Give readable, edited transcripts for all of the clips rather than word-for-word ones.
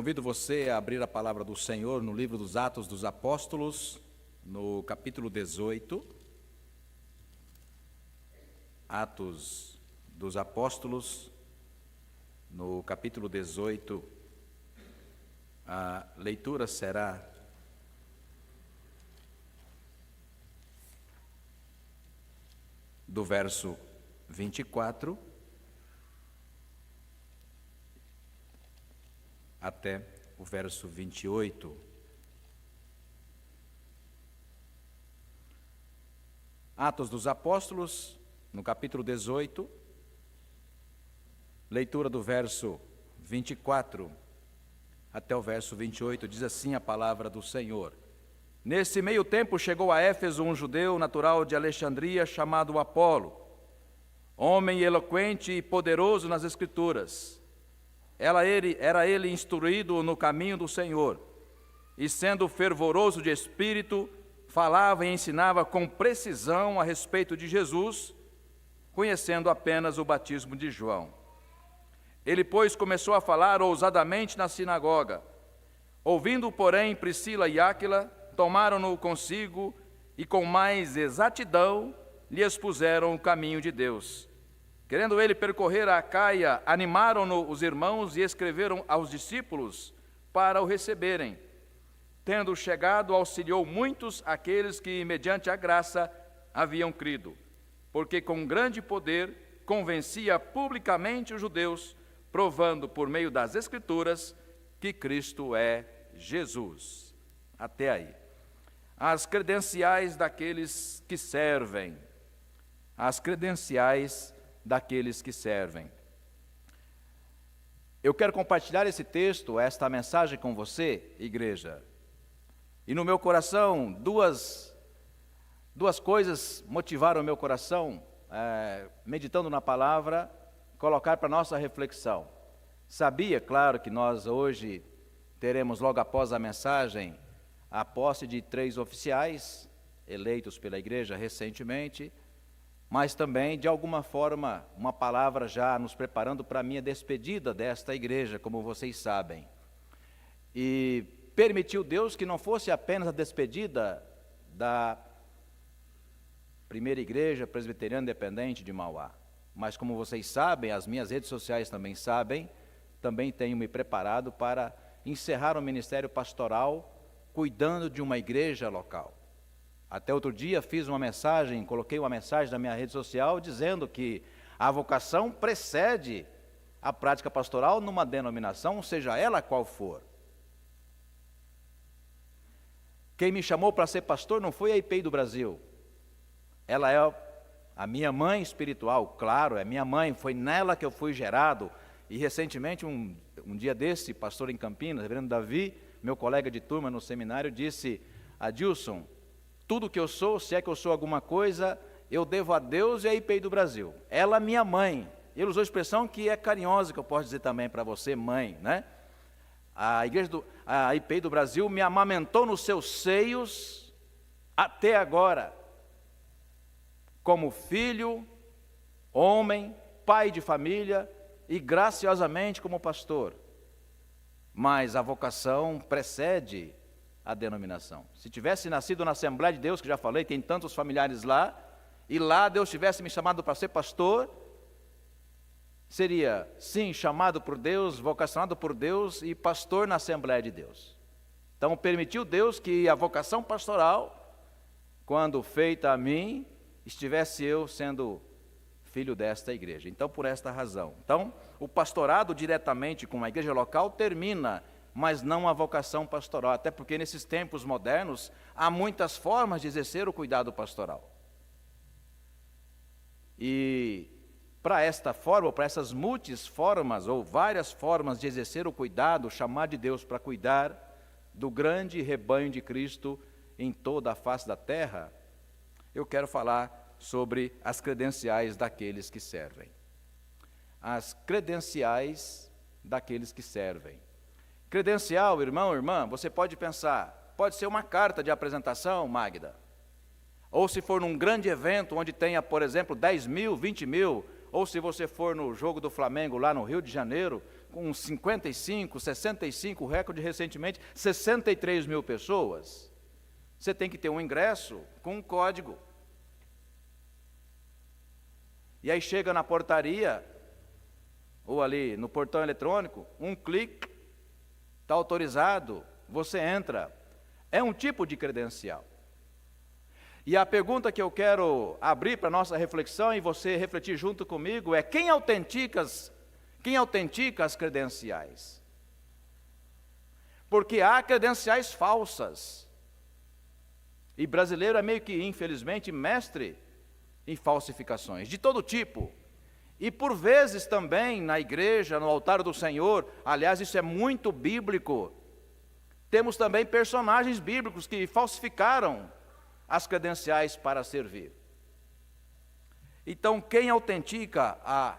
convido você a abrir a palavra do Senhor no livro dos Atos dos Apóstolos, no capítulo 18. Atos dos Apóstolos, no capítulo 18. A leitura será do verso 24 até o verso 28. Atos dos Apóstolos, no capítulo 18, leitura do verso 24 até o verso 28, diz assim a palavra do Senhor. Nesse meio tempo chegou a Éfeso um judeu natural de Alexandria chamado Apolo, homem eloquente e poderoso nas Escrituras. Era ele instruído no caminho do Senhor, e sendo fervoroso de espírito, falava e ensinava com precisão a respeito de Jesus, conhecendo apenas o batismo de João. Ele, pois, começou a falar ousadamente na sinagoga. Ouvindo, porém, Priscila e Áquila, tomaram-no consigo e com mais exatidão lhe expuseram o caminho de Deus. Querendo ele percorrer a Acaia, animaram-no os irmãos e escreveram aos discípulos para o receberem. Tendo chegado, auxiliou muitos aqueles que, mediante a graça, haviam crido, porque com grande poder convencia publicamente os judeus, provando por meio das Escrituras que Cristo é Jesus. Até aí. As credenciais daqueles que servem. As credenciais daqueles que servem. Eu quero compartilhar esse texto, esta mensagem com você, igreja. E no meu coração, duas coisas motivaram o meu coração, meditando na palavra, colocar para nossa reflexão. Sabia, claro, que nós hoje teremos, logo após a mensagem, a posse de 3 oficiais eleitos pela igreja recentemente, mas também, de alguma forma, uma palavra já nos preparando para a minha despedida desta igreja, como vocês sabem. E permitiu Deus que não fosse apenas a despedida da primeira igreja presbiteriana independente de Mauá, mas como vocês sabem, as minhas redes sociais também sabem, também tenho me preparado para encerrar o ministério pastoral cuidando de uma igreja local. Até outro dia coloquei uma mensagem na minha rede social dizendo que a vocação precede a prática pastoral numa denominação, seja ela qual for. Quem me chamou para ser pastor não foi a IPEI do Brasil. Ela é a minha mãe espiritual, claro, é minha mãe, foi nela que eu fui gerado. E recentemente, um dia desse, pastor em Campinas, reverendo Davi, meu colega de turma no seminário, disse: Adilson, tudo que eu sou, se é que eu sou alguma coisa, eu devo a Deus e a IPEI do Brasil. Ela, minha mãe. Ele usou a expressão que é carinhosa, que eu posso dizer também para você, mãe, né? A IPEI do Brasil me amamentou nos seus seios até agora, como filho, homem, pai de família e graciosamente como pastor. Mas a vocação precede a denominação. Se tivesse nascido na Assembleia de Deus, que já falei, tem tantos familiares lá, e lá Deus tivesse me chamado para ser pastor, seria, sim, chamado por Deus, vocacionado por Deus e pastor na Assembleia de Deus. Então, permitiu Deus que a vocação pastoral, quando feita a mim, estivesse eu sendo filho desta igreja. Então, por esta razão. Então, o pastorado diretamente com a igreja local termina, mas não a vocação pastoral, até porque nesses tempos modernos há muitas formas de exercer o cuidado pastoral. E para esta forma, para essas multiformas ou várias formas de exercer o cuidado, chamar de Deus para cuidar do grande rebanho de Cristo em toda a face da terra, eu quero falar sobre as credenciais daqueles que servem. As credenciais daqueles que servem. Credencial, irmão, irmã, você pode pensar, pode ser uma carta de apresentação, Magda. Ou se for num grande evento onde tenha, por exemplo, 10 mil, 20 mil, ou se você for no jogo do Flamengo lá no Rio de Janeiro, com 55, 65, o recorde recentemente, 63 mil pessoas. Você tem que ter um ingresso com um código. E aí chega na portaria, ou ali no portão eletrônico, um clique, está autorizado, você entra. É um tipo de credencial. E a pergunta que eu quero abrir para a nossa reflexão e você refletir junto comigo é: quem autentica as credenciais? Porque há credenciais falsas. E brasileiro é meio que, infelizmente, mestre em falsificações, de todo tipo. E por vezes também na igreja, no altar do Senhor, aliás, isso é muito bíblico, temos também personagens bíblicos que falsificaram as credenciais para servir. Então, quem autentica a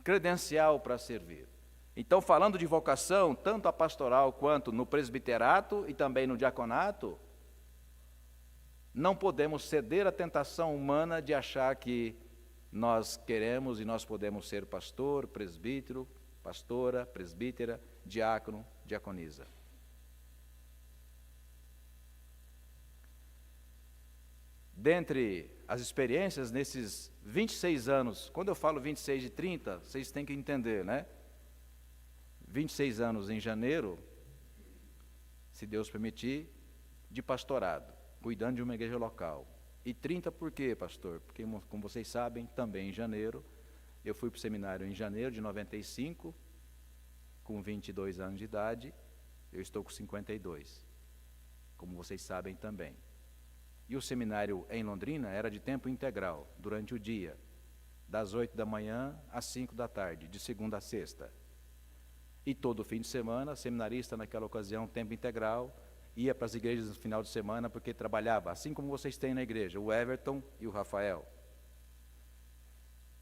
credencial para servir? Então, falando de vocação, tanto a pastoral quanto no presbiterato e também no diaconato, não podemos ceder à tentação humana de achar que nós queremos e nós podemos ser pastor, presbítero, pastora, presbítera, diácono, diaconisa. Dentre as experiências nesses 26 anos, quando eu falo 26 de 30, vocês têm que entender, né? 26 anos em janeiro, se Deus permitir, de pastorado, cuidando de uma igreja local. E 30 por quê, pastor? Porque, como vocês sabem, também em janeiro, eu fui para o seminário em janeiro de 95, com 22 anos de idade, eu estou com 52, como vocês sabem também. E o seminário em Londrina era de tempo integral, durante o dia, das 8 da manhã às 5 da tarde, de segunda a sexta. E todo fim de semana, seminarista naquela ocasião, tempo integral, ia para as igrejas no final de semana porque trabalhava, assim como vocês têm na igreja, o Everton e o Rafael.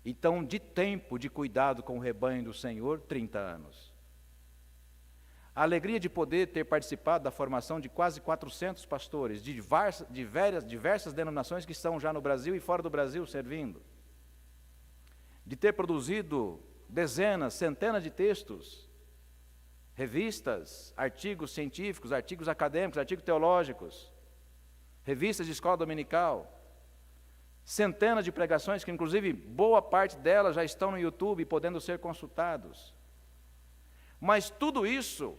Então, de tempo de cuidado com o rebanho do Senhor, 30 anos. A alegria de poder ter participado da formação de quase 400 pastores, de diversas denominações que estão já no Brasil e fora do Brasil servindo. De ter produzido dezenas, centenas de textos, revistas, artigos científicos, artigos acadêmicos, artigos teológicos, revistas de escola dominical, centenas de pregações que, inclusive, boa parte delas já estão no YouTube podendo ser consultados. Mas tudo isso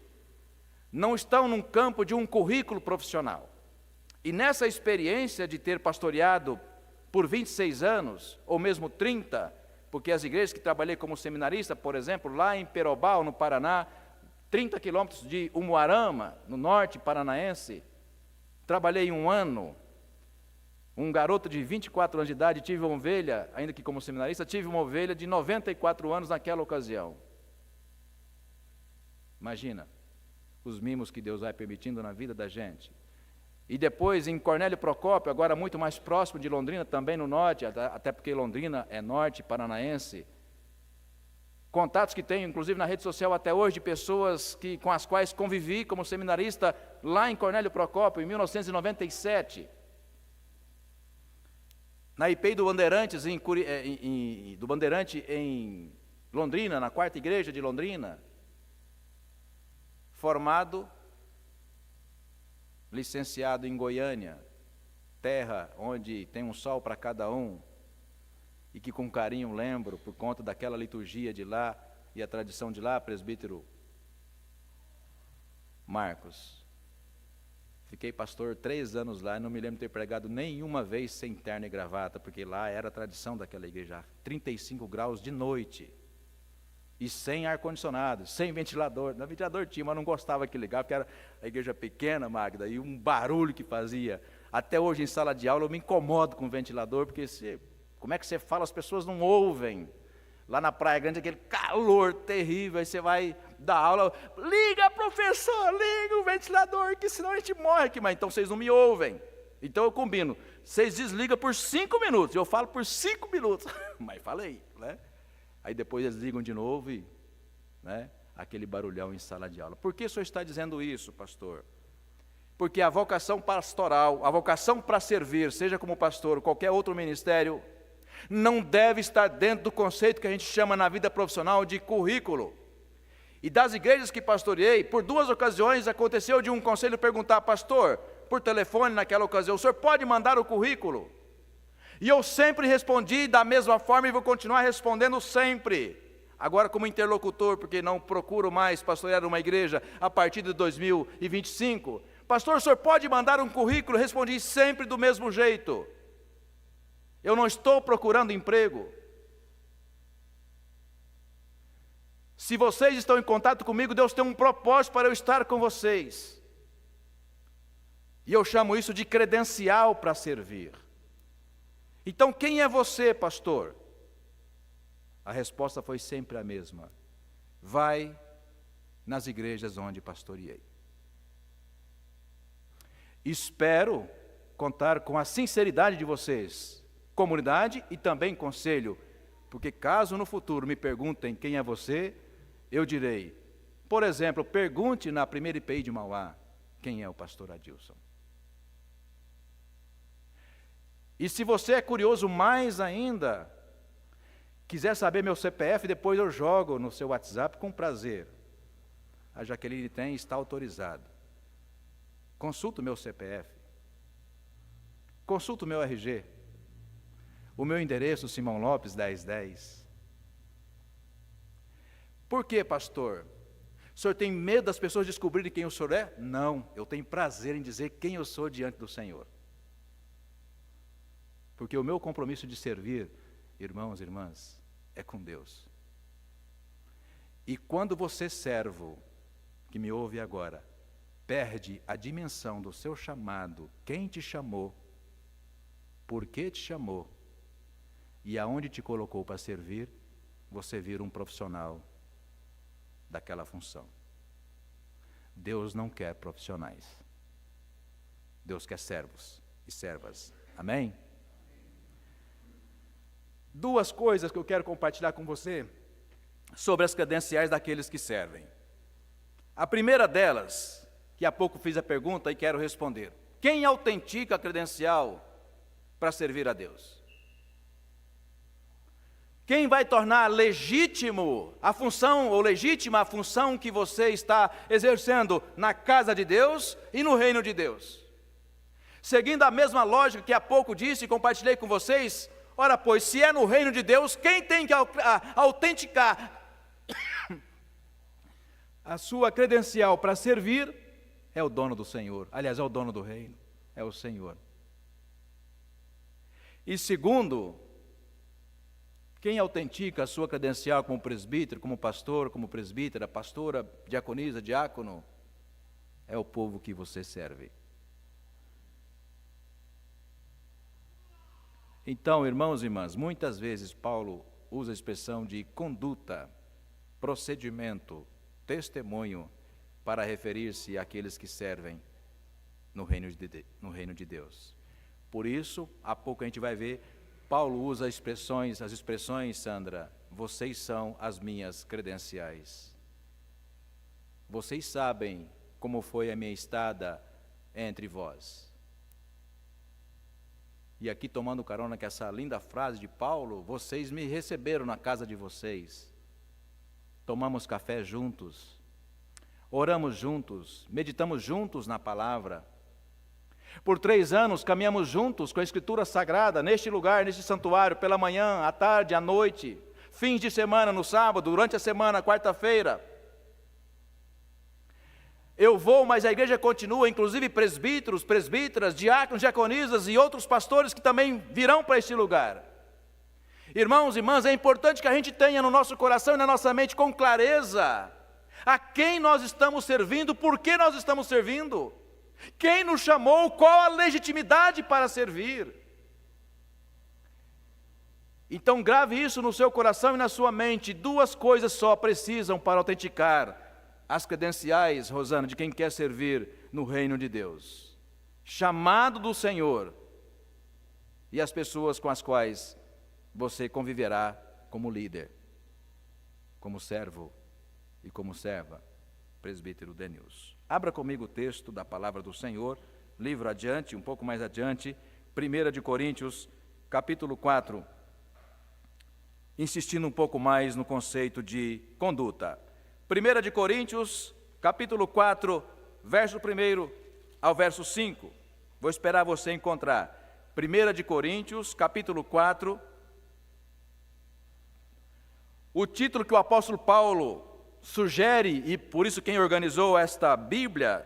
não está num campo de um currículo profissional. E nessa experiência de ter pastoreado por 26 anos, ou mesmo 30, porque as igrejas que trabalhei como seminarista, por exemplo, lá em Perobal, no Paraná, 30 quilômetros de Umuarama, no norte paranaense, trabalhei um ano, um garoto de 24 anos de idade, tive uma ovelha, ainda que como seminarista, tive uma ovelha de 94 anos naquela ocasião. Imagina os mimos que Deus vai permitindo na vida da gente. E depois em Cornélio Procópio, agora muito mais próximo de Londrina, também no norte, até porque Londrina é norte paranaense. Contatos que tenho, inclusive na rede social até hoje, de pessoas com as quais convivi como seminarista lá em Cornélio Procópio, em 1997. Na IPEI do Bandeirantes, do Bandeirante em Londrina, na 4ª igreja de Londrina. Formado, licenciado em Goiânia, terra onde tem um sol para cada um, e que com carinho lembro, por conta daquela liturgia de lá e a tradição de lá, presbítero Marcos. Fiquei pastor 3 anos lá e não me lembro de ter pregado nenhuma vez sem terno e gravata, porque lá era a tradição daquela igreja, 35 graus de noite. E sem ar-condicionado, sem ventilador. No ventilador tinha, mas não gostava que ligava, porque era a igreja pequena, Magda, e um barulho que fazia. Até hoje, em sala de aula, eu me incomodo com o ventilador, porque como é que você fala, as pessoas não ouvem. Lá na Praia Grande, aquele calor terrível, aí você vai dar aula, liga, professor, liga o ventilador, que senão a gente morre aqui. Mas então vocês não me ouvem. Então eu combino, vocês desligam por 5 minutos, eu falo por 5 minutos. Mas falei, né? Aí depois eles ligam de novo e, né, aquele barulhão em sala de aula. Por que o senhor está dizendo isso, pastor? Porque a vocação pastoral, a vocação para servir, seja como pastor ou qualquer outro ministério, não deve estar dentro do conceito que a gente chama na vida profissional de currículo. E das igrejas que pastoreei, por 2 ocasiões aconteceu de um conselho perguntar: pastor, por telefone naquela ocasião, o senhor pode mandar o currículo? E eu sempre respondi da mesma forma e vou continuar respondendo sempre. Agora como interlocutor, porque não procuro mais pastorear uma igreja a partir de 2025. Pastor, o senhor pode mandar um currículo? Respondi sempre do mesmo jeito. Eu não estou procurando emprego. Se vocês estão em contato comigo, Deus tem um propósito para eu estar com vocês. E eu chamo isso de credencial para servir. Então, quem é você, pastor? A resposta foi sempre a mesma: vai nas igrejas onde pastoreei. Espero contar com a sinceridade de vocês, comunidade e também conselho, porque caso no futuro me perguntem quem é você, eu direi, por exemplo, pergunte na primeira IPI de Mauá, quem é o pastor Adilson. E se você é curioso mais ainda, quiser saber meu CPF, depois eu jogo no seu WhatsApp com prazer. A Jaqueline tem, está autorizado. Consulta o meu CPF. Consulta o meu RG. O meu endereço, Simão Lopes, 1010. Por quê, pastor? O senhor tem medo das pessoas descobrirem quem o senhor é? Não, eu tenho prazer em dizer quem eu sou diante do Senhor. Porque o meu compromisso de servir, irmãos e irmãs, é com Deus. E quando você, servo, que me ouve agora, perde a dimensão do seu chamado, quem te chamou, por que te chamou, e aonde te colocou para servir, você vira um profissional daquela função. Deus não quer profissionais. Deus quer servos e servas. Amém? 2 coisas que eu quero compartilhar com você sobre as credenciais daqueles que servem. A primeira delas, que há pouco fiz a pergunta e quero responder: quem autentica a credencial para servir a Deus? Quem vai tornar legítimo a função, ou legítima a função que você está exercendo na casa de Deus e no reino de Deus? Seguindo a mesma lógica que há pouco disse e compartilhei com vocês, ora pois, se é no reino de Deus, quem tem que autenticar a sua credencial para servir é o dono do Senhor. Aliás, é o dono do reino, é o Senhor. E segundo, quem autentica a sua credencial como presbítero, como pastor, como presbítera, pastora, diaconisa, diácono, é o povo que você serve. Então, irmãos e irmãs, muitas vezes Paulo usa a expressão de conduta, procedimento, testemunho, para referir-se àqueles que servem no reino de Deus. Por isso, há pouco a gente vai ver, Paulo usa as expressões, Sandra, vocês são as minhas credenciais. Vocês sabem como foi a minha estada entre vós. E aqui, tomando carona com essa linda frase de Paulo, vocês me receberam na casa de vocês. Tomamos café juntos, oramos juntos, meditamos juntos na palavra. Por 3 anos caminhamos juntos com a Escritura Sagrada, neste lugar, neste santuário, pela manhã, à tarde, à noite, fins de semana, no sábado, durante a semana, quarta-feira. Eu vou, mas a igreja continua, inclusive presbíteros, presbíteras, diáconos, diaconisas e outros pastores que também virão para este lugar. Irmãos e irmãs, é importante que a gente tenha no nosso coração e na nossa mente com clareza a quem nós estamos servindo, por que nós estamos servindo, quem nos chamou, qual a legitimidade para servir. Então grave isso no seu coração e na sua mente. 2 coisas só precisam para autenticar as credenciais, Rosana, de quem quer servir no reino de Deus: chamado do Senhor e as pessoas com as quais você conviverá como líder, como servo e como serva. Presbítero Denilson. Abra comigo o texto da palavra do Senhor, livro adiante, um pouco mais adiante, 1 de Coríntios, capítulo 4, insistindo um pouco mais no conceito de conduta. 1 de Coríntios, capítulo 4, verso 1 ao verso 5. Vou esperar você encontrar. 1 de Coríntios, capítulo 4. O título que o apóstolo Paulo sugere, e por isso quem organizou esta Bíblia,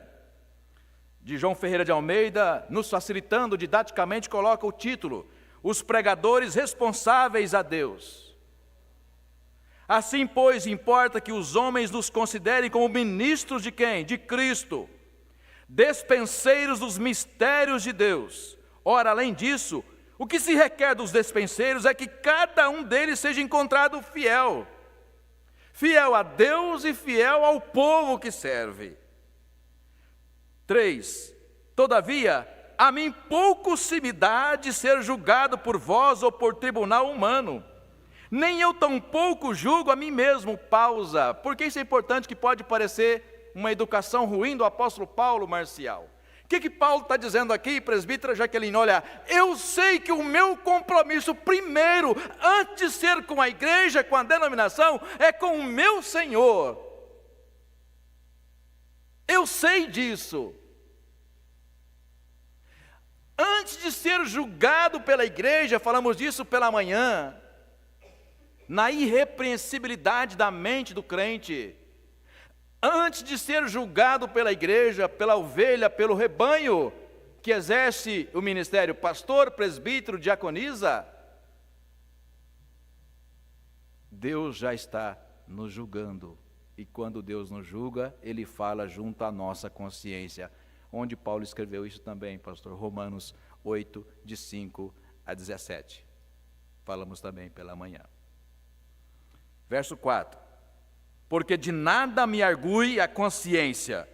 de João Ferreira de Almeida, nos facilitando didaticamente, coloca o título: Os pregadores responsáveis a Deus. Assim, pois, importa que os homens nos considerem como ministros de quem? De Cristo, despenseiros dos mistérios de Deus. Ora, além disso, o que se requer dos despenseiros é que cada um deles seja encontrado fiel. Fiel a Deus e fiel ao povo que serve. 3. Todavia, a mim pouco se me dá de ser julgado por vós ou por tribunal humano. Nem eu tampouco julgo a mim mesmo. Pausa, porque isso é importante, que pode parecer uma educação ruim do apóstolo Paulo, Marcial. O que Paulo está dizendo aqui, presbítera Jaqueline? Olha, eu sei que o meu compromisso primeiro, antes de ser com a igreja, com a denominação, é com o meu Senhor. Eu sei disso. Antes de ser julgado pela igreja, falamos disso pela manhã, na irrepreensibilidade da mente do crente, antes de ser julgado pela igreja, pela ovelha, pelo rebanho que exerce o ministério, pastor, presbítero, diaconisa, Deus já está nos julgando. E quando Deus nos julga, Ele fala junto à nossa consciência. Onde Paulo escreveu isso também, pastor? Romanos 8, de 5 a 17. Falamos também pela manhã. Verso 4. Porque de nada me argue a consciência,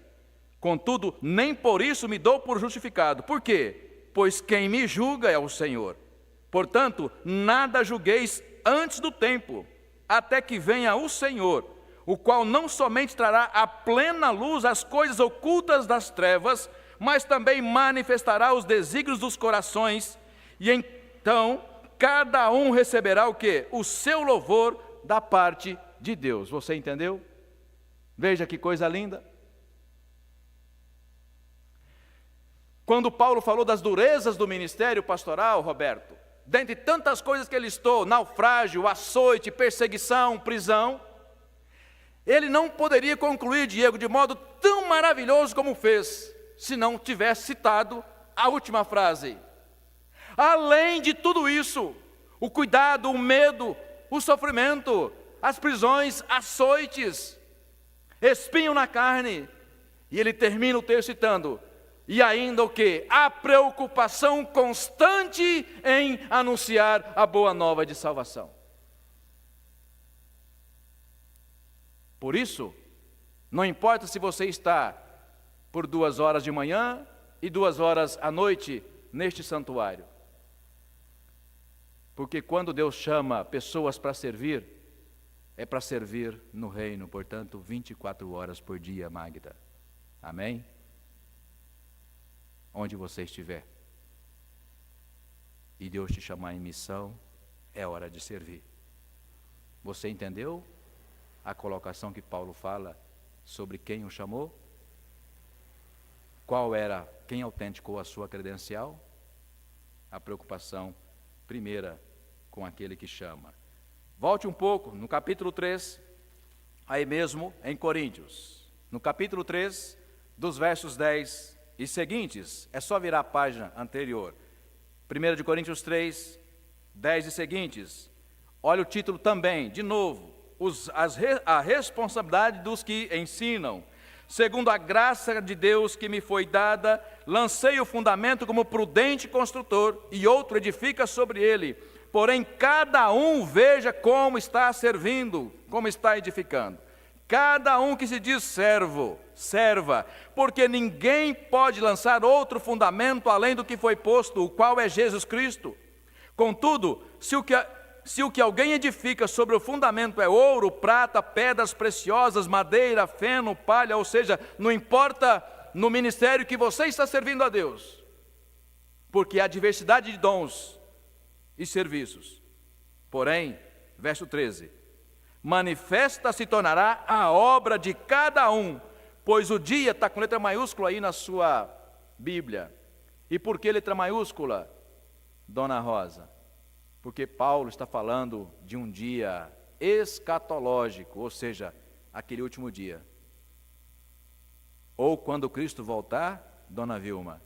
contudo, nem por isso me dou por justificado. Por quê? Pois quem me julga é o Senhor. Portanto, nada julgueis antes do tempo, até que venha o Senhor, o qual não somente trará à plena luz as coisas ocultas das trevas, mas também manifestará os desígnios dos corações, e então cada um receberá o quê? O seu louvor da parte de Deus. Você entendeu? Veja que coisa linda. Quando Paulo falou das durezas do ministério pastoral, Roberto, dentre tantas coisas que ele listou, naufrágio, açoite, perseguição, prisão, ele não poderia concluir, Diego, de modo tão maravilhoso como fez, se não tivesse citado a última frase. Além de tudo isso, o cuidado, o medo, o sofrimento, as prisões, açoites, espinho na carne. E ele termina o texto citando: e ainda o quê? A preocupação constante em anunciar a boa nova de salvação. Por isso, não importa se você está por 2 horas de manhã e 2 horas à noite neste santuário. Porque quando Deus chama pessoas para servir, é para servir no reino, portanto, 24 horas por dia, Magda. Amém? Onde você estiver, e Deus te chamar em missão, é hora de servir. Você entendeu a colocação que Paulo fala sobre quem o chamou? Quem autenticou a sua credencial? A preocupação primeira com aquele que chama. Volte um pouco, no capítulo 3, aí mesmo em Coríntios. No capítulo 3, dos versos 10 e seguintes, é só virar a página anterior. 1 de Coríntios 3, 10 e seguintes. Olha o título também, de novo, a responsabilidade dos que ensinam. Segundo a graça de Deus que me foi dada, lancei o fundamento como prudente construtor, e outro edifica sobre ele. Porém, cada um veja como está servindo, como está edificando. Cada um que se diz servo, serva, porque ninguém pode lançar outro fundamento além do que foi posto, o qual é Jesus Cristo. Contudo, se o que alguém edifica sobre o fundamento é ouro, prata, pedras preciosas, madeira, feno, palha, ou seja, não importa no ministério que você está servindo a Deus, porque há diversidade de dons e serviços. Porém, verso 13, manifesta se tornará a obra de cada um, pois o dia está com letra maiúscula aí na sua Bíblia. E por que letra maiúscula, Dona Rosa? Porque Paulo está falando de um dia escatológico, ou seja, aquele último dia. Ou quando Cristo voltar, Dona Vilma,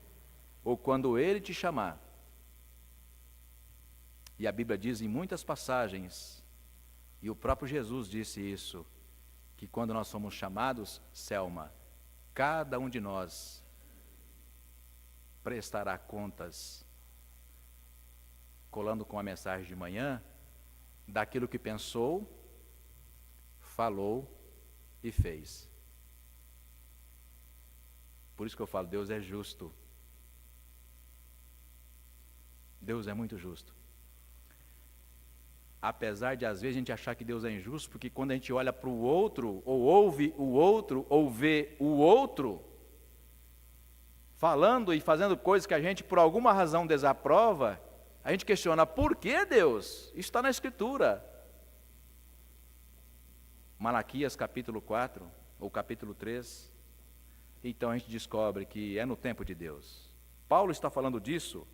ou quando Ele te chamar. E a Bíblia diz em muitas passagens, e o próprio Jesus disse isso, que quando nós somos chamados, Selma, cada um de nós prestará contas, colando com a mensagem de manhã, daquilo que pensou, falou e fez. Por isso que eu falo, Deus é justo. Deus é muito justo. Apesar de às vezes a gente achar que Deus é injusto, porque quando a gente olha para o outro, ou ouve o outro, ou vê o outro, falando e fazendo coisas que a gente por alguma razão desaprova, a gente questiona, por que Deus? Isso está na Escritura. Malaquias capítulo 4, ou capítulo 3. Então a gente descobre que é no tempo de Deus. Paulo está falando disso.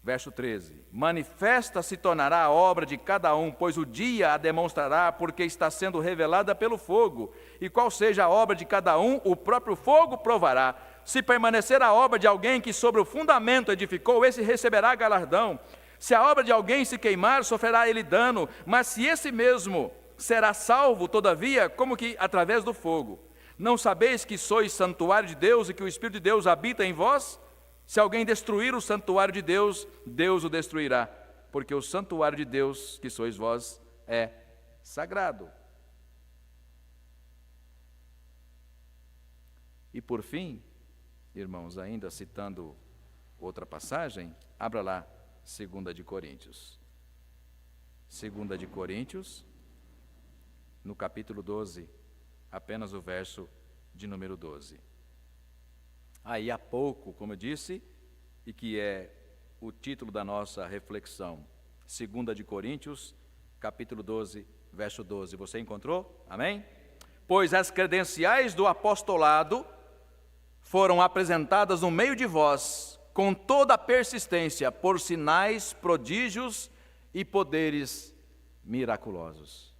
Verso 13, manifesta se tornará a obra de cada um, pois o dia a demonstrará, porque está sendo revelada pelo fogo. E qual seja a obra de cada um, o próprio fogo provará. Se permanecer a obra de alguém que sobre o fundamento edificou, esse receberá galardão. Se a obra de alguém se queimar, sofrerá ele dano, mas se esse mesmo será salvo, todavia, como que através do fogo. Não sabeis que sois santuário de Deus e que o Espírito de Deus habita em vós? Se alguém destruir o santuário de Deus, Deus o destruirá, porque o santuário de Deus, que sois vós, é sagrado. E por fim, irmãos, ainda citando outra passagem, abra lá, 2 de Coríntios. 2 de Coríntios, no capítulo 12, apenas o verso de número 12. Aí há pouco, como eu disse, e que é o título da nossa reflexão, 2 de Coríntios, capítulo 12, verso 12. Você encontrou? Amém? Pois as credenciais do apostolado foram apresentadas no meio de vós, com toda a persistência, por sinais, prodígios e poderes miraculosos.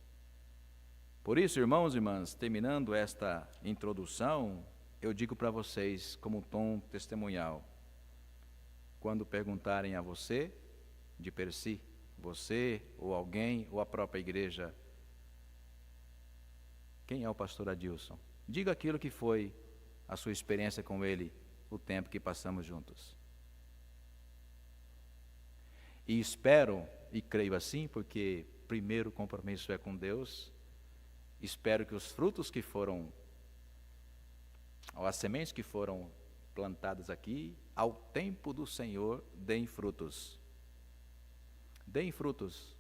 Por isso, irmãos e irmãs, terminando esta introdução, eu digo para vocês, como tom testemunhal, quando perguntarem a você, de per si, você ou alguém, ou a própria igreja, quem é o pastor Adilson? Diga aquilo que foi a sua experiência com ele, o tempo que passamos juntos. E espero, e creio assim, porque primeiro o compromisso é com Deus, espero que os frutos que foram, ou as sementes que foram plantadas aqui, ao tempo do Senhor, deem frutos. Deem frutos,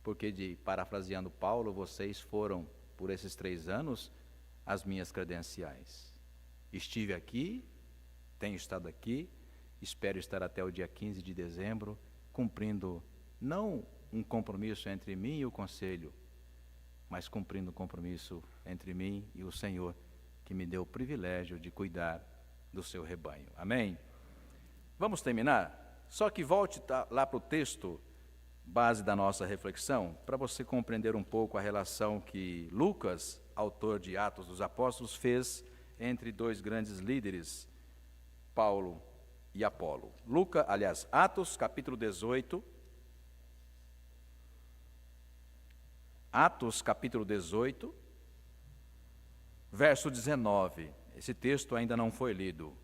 porque parafraseando Paulo, vocês foram, por esses 3 anos, as minhas credenciais. Estive aqui, tenho estado aqui, espero estar até o dia 15 de dezembro, cumprindo não um compromisso entre mim e o conselho, mas cumprindo um compromisso entre mim e o Senhor, que me deu o privilégio de cuidar do seu rebanho. Amém? Vamos terminar? Só que volte lá para o texto, base da nossa reflexão, para você compreender um pouco a relação que Lucas, autor de Atos dos Apóstolos, fez entre 2 grandes líderes, Paulo e Apolo. Atos, capítulo 18. Atos, capítulo 18, verso 19. Esse texto ainda não foi lido.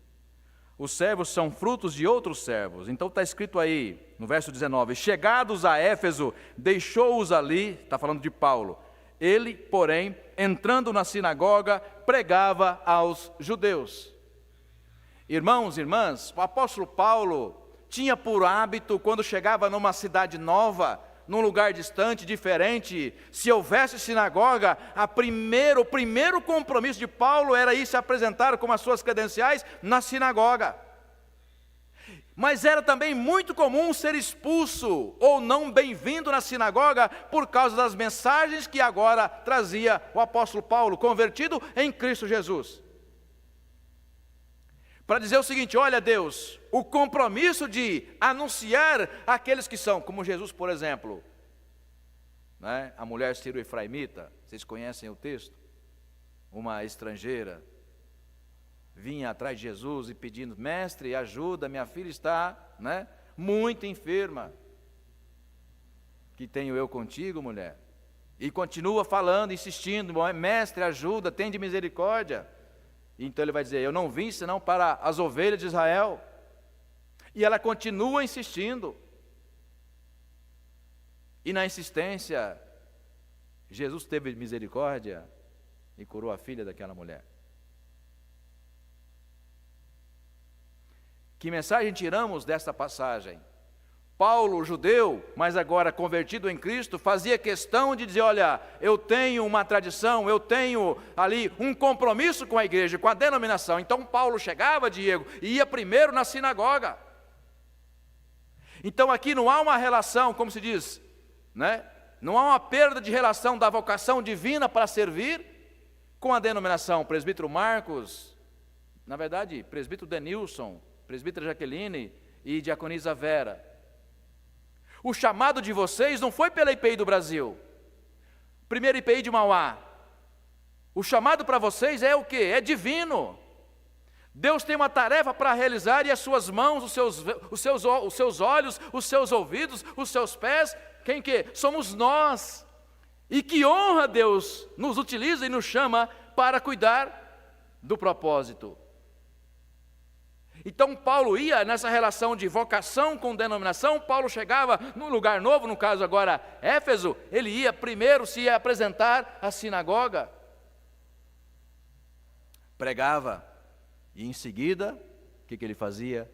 Os servos são frutos de outros servos. Então está escrito aí, no verso 19, chegados a Éfeso, deixou-os ali, está falando de Paulo. Ele, porém, entrando na sinagoga, pregava aos judeus. Irmãos e irmãs, o apóstolo Paulo tinha por hábito, quando chegava numa cidade nova, num lugar distante, diferente, se houvesse sinagoga, o primeiro compromisso de Paulo era ir se apresentar com as suas credenciais na sinagoga. Mas era também muito comum ser expulso ou não bem-vindo na sinagoga por causa das mensagens que agora trazia o apóstolo Paulo, convertido em Cristo Jesus. Para dizer o seguinte: olha, Deus, o compromisso de anunciar aqueles que são, como Jesus, por exemplo, né? A mulher sírio-efraimita, vocês conhecem o texto? Uma estrangeira vinha atrás de Jesus e pedindo: mestre, ajuda, minha filha está, né, muito enferma. Que tenho eu contigo, mulher? E continua falando, insistindo: mestre, ajuda, tende misericórdia. Então ele vai dizer: eu não vim senão para as ovelhas de Israel. E ela continua insistindo. E na insistência, Jesus teve misericórdia e curou a filha daquela mulher. Que mensagem tiramos desta passagem? Paulo, judeu, mas agora convertido em Cristo, fazia questão de dizer: olha, eu tenho uma tradição, eu tenho ali um compromisso com a igreja, com a denominação. Então Paulo chegava, Diego, e ia primeiro na sinagoga. Então aqui não há uma relação, como se diz, né? Não há uma perda de relação da vocação divina para servir com a denominação. Presbítero Marcos, na verdade, presbítero Denilson, presbítera Jaqueline e diaconisa Vera. O chamado de vocês não foi pela IPI do Brasil, primeira IPI de Mauá. O chamado para vocês é o quê? É divino. Deus tem uma tarefa para realizar, e as suas mãos, os seus olhos, os seus ouvidos, os seus pés, quem que? Somos nós. E que honra Deus nos utiliza e nos chama para cuidar do propósito. Então Paulo ia nessa relação de vocação com denominação. Paulo chegava num lugar novo, no caso agora Éfeso, ele ia primeiro se apresentar à sinagoga, pregava, e em seguida, o que ele fazia?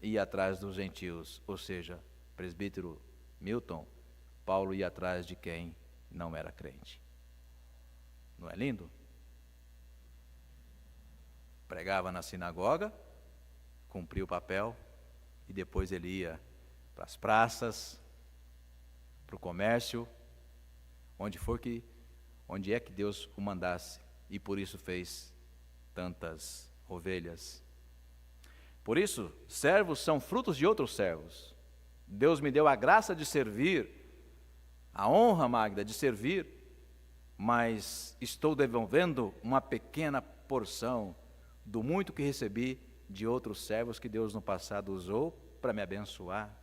Ia atrás dos gentios, ou seja, presbítero Milton, Paulo ia atrás de quem não era crente. Não é lindo? Pregava na sinagoga, cumpria o papel, e depois ele ia para as praças, para o comércio, onde é que Deus o mandasse, e por isso fez tantas ovelhas. Por isso, servos são frutos de outros servos. Deus me deu a graça de servir, a honra, Magda, de servir, mas estou devolvendo uma pequena porção do muito que recebi de outros servos que Deus no passado usou para me abençoar.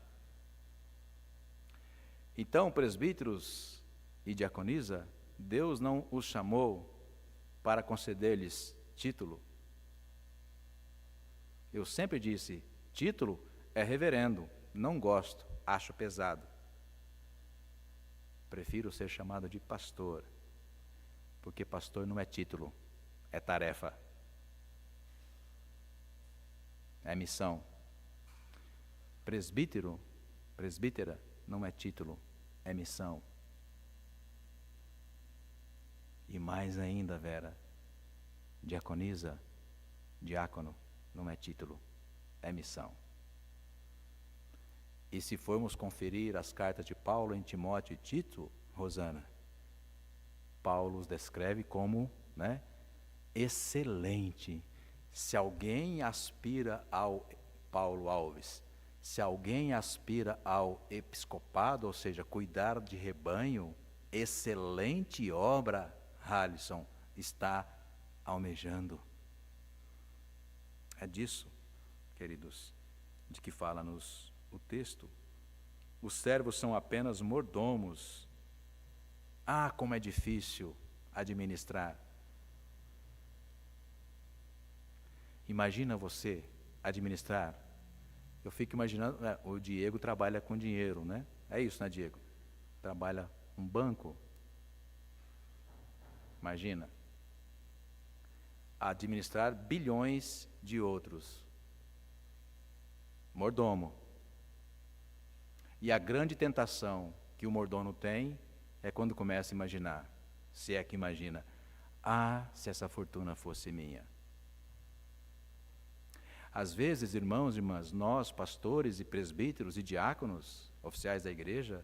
Então, presbíteros e diaconisa, Deus não os chamou para conceder-lhes título. Eu sempre disse: título é reverendo, não gosto, acho pesado. Prefiro ser chamado de pastor, porque pastor não é título, é tarefa. É missão. Presbítero, presbítera, não é título, é missão. E mais ainda, Vera, diaconisa, diácono, não é título, é missão. E se formos conferir as cartas de Paulo em Timóteo e Tito, Rosana, Paulo os descreve como, né, excelente. Se alguém aspira ao, Paulo Alves, se alguém aspira ao episcopado, ou seja, cuidar de rebanho, excelente obra, Halisson, está almejando. É disso, queridos, de que fala-nos o texto. Os servos são apenas mordomos. Ah, como é difícil administrar. Imagina você administrar. Eu fico imaginando, o Diego trabalha com dinheiro, né? É isso, né, Diego? Trabalha um banco. Imagina. Administrar bilhões de outros. Mordomo. E a grande tentação que o mordomo tem é quando começa a imaginar, se é que imagina: ah, se essa fortuna fosse minha. Às vezes, irmãos e irmãs, nós, pastores e presbíteros e diáconos, oficiais da igreja,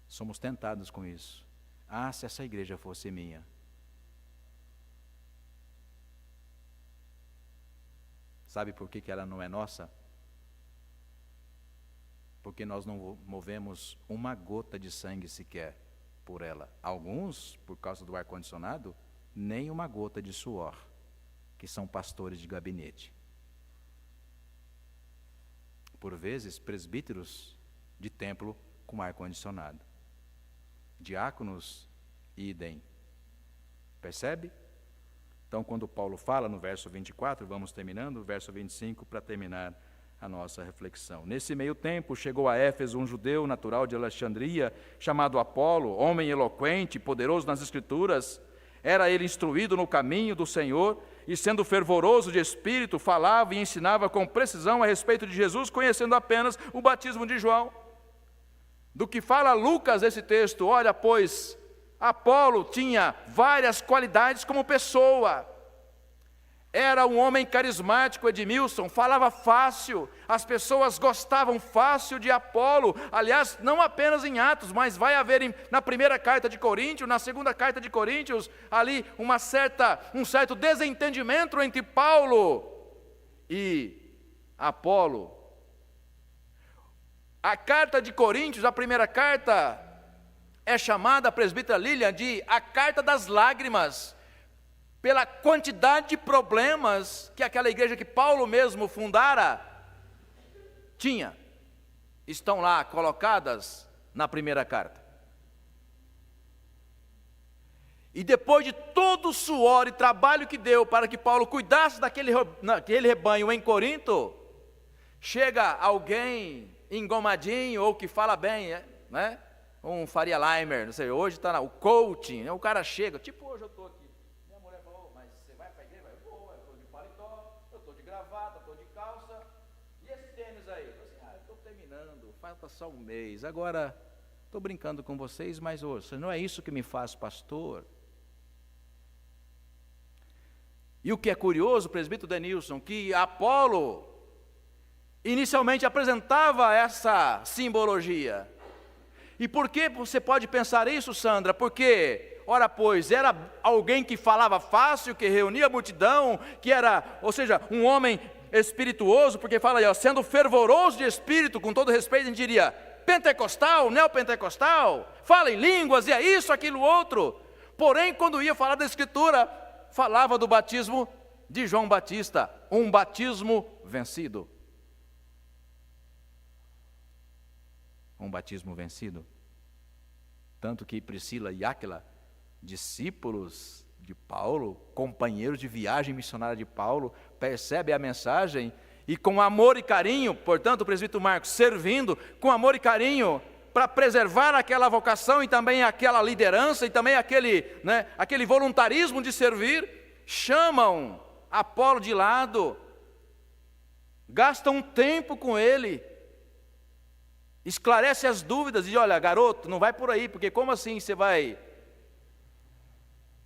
somos tentados com isso. Ah, se essa igreja fosse minha. Sabe por que ela não é nossa? Porque nós não movemos uma gota de sangue sequer por ela. Alguns, por causa do ar-condicionado, nem uma gota de suor, que são pastores de gabinete. Por vezes, presbíteros de templo com ar-condicionado. Diáconos, idem. Percebe? Então, quando Paulo fala no verso 24, vamos terminando, o verso 25, para terminar a nossa reflexão. Nesse meio tempo, chegou a Éfeso um judeu natural de Alexandria, chamado Apolo, homem eloquente, poderoso nas Escrituras. Era ele instruído no caminho do Senhor, e sendo fervoroso de espírito, falava e ensinava com precisão a respeito de Jesus, conhecendo apenas o batismo de João. Do que fala Lucas esse texto, olha, pois, Apolo tinha várias qualidades como pessoa. Era um homem carismático, Edmilson, falava fácil, as pessoas gostavam fácil de Apolo. Aliás, não apenas em Atos, mas vai haver na primeira carta de Coríntios, na segunda carta de Coríntios, ali um certo desentendimento entre Paulo e Apolo. A carta de Coríntios, a primeira carta, é chamada, a presbítera Lilian, de a carta das lágrimas, pela quantidade de problemas que aquela igreja que Paulo mesmo fundara tinha. Estão lá colocadas na primeira carta. E depois de todo o suor e trabalho que deu para que Paulo cuidasse daquele rebanho em Corinto, chega alguém engomadinho ou que fala bem, né? Um Faria Limer, não sei, hoje está o coaching, né? O cara chega, tipo hoje eu estou aqui. Minha mulher falou, mas você vai para a igreja? Eu vou, eu estou de paletó, eu estou de gravata, estou de calça. E esse tênis aí? Eu assim, eu estou terminando, falta só um mês. Agora, estou brincando com vocês, mas ouça, não é isso que me faz pastor. E o que é curioso, presbítero Denilson, que Apolo inicialmente apresentava essa simbologia. E por que você pode pensar isso, Sandra? Porque, ora pois, era alguém que falava fácil, que reunia a multidão, que era, ou seja, um homem espirituoso, porque fala aí, sendo fervoroso de espírito, com todo respeito, a gente diria, pentecostal, neopentecostal, fala em línguas, e é isso, aquilo, outro. Porém, quando ia falar da Escritura, falava do batismo de João Batista, um batismo vencido. Um batismo vencido. Tanto que Priscila e Áquila, discípulos de Paulo, companheiros de viagem missionária de Paulo, percebem a mensagem e com amor e carinho, portanto o presbítero Marcos servindo com amor e carinho para preservar aquela vocação e também aquela liderança e também aquele voluntarismo de servir, chamam Apolo de lado, gastam um tempo com ele, esclarece as dúvidas e diz, olha, garoto, não vai por aí, porque como assim você vai,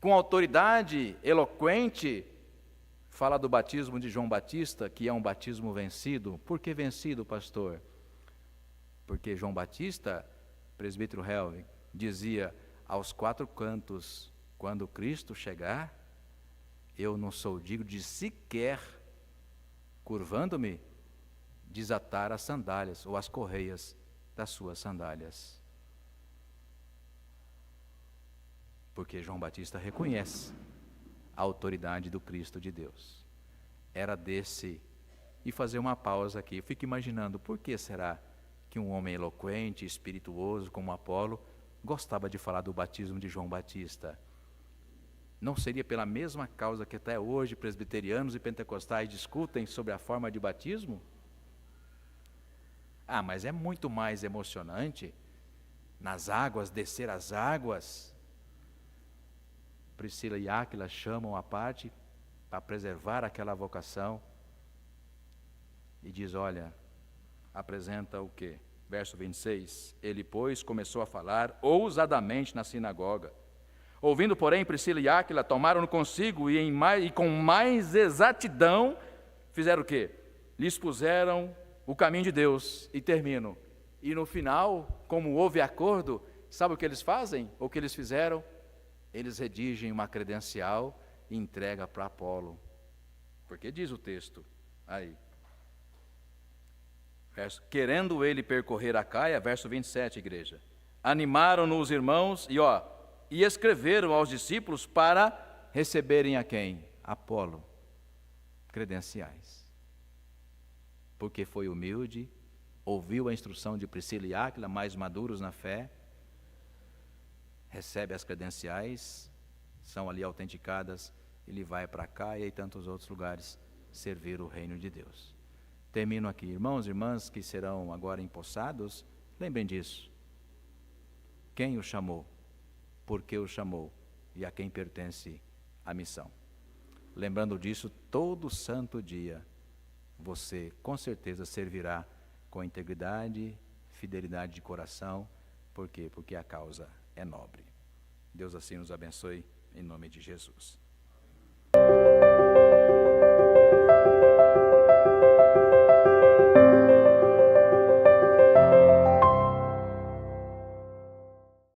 com autoridade eloquente, falar do batismo de João Batista, que é um batismo vencido? Por que vencido, pastor? Porque João Batista, presbítero Helvig, dizia, aos quatro cantos, quando Cristo chegar, eu não sou digno de sequer, curvando-me, desatar as sandálias ou as correias das suas sandálias. Porque João Batista reconhece a autoridade do Cristo de Deus. Era desse. E fazer uma pausa aqui, eu fico imaginando, por que será que um homem eloquente, espirituoso como Apolo, gostava de falar do batismo de João Batista? Não seria pela mesma causa que até hoje presbiterianos e pentecostais discutem sobre a forma de batismo? Ah, mas é muito mais emocionante nas águas, descer as águas. Priscila e Áquila chamam à parte para preservar aquela vocação e diz, olha, apresenta o quê? Verso 26, ele, pois, começou a falar ousadamente na sinagoga. Ouvindo, porém, Priscila e Áquila, tomaram-no consigo e com mais exatidão, fizeram o quê? lhes puseram o caminho de Deus. E termino. E no final, como houve acordo, sabe o que eles fazem? O que eles fizeram? Eles redigem uma credencial e entregam para Apolo. Porque diz o texto aí. Querendo ele percorrer a Caia, verso 27, igreja. Animaram-no os irmãos e escreveram aos discípulos para receberem a quem? Apolo. Credenciais. Porque foi humilde, ouviu a instrução de Priscila e Áquila, mais maduros na fé, recebe as credenciais, são ali autenticadas, ele vai para Caia e tantos outros lugares servir o reino de Deus. Termino aqui. Irmãos e irmãs que serão agora empossados, lembrem disso. Quem o chamou? Por que o chamou? E a quem pertence a missão? Lembrando disso, todo santo dia, você com certeza servirá com integridade, fidelidade de coração. Por quê? Porque a causa é nobre. Deus assim nos abençoe, em nome de Jesus.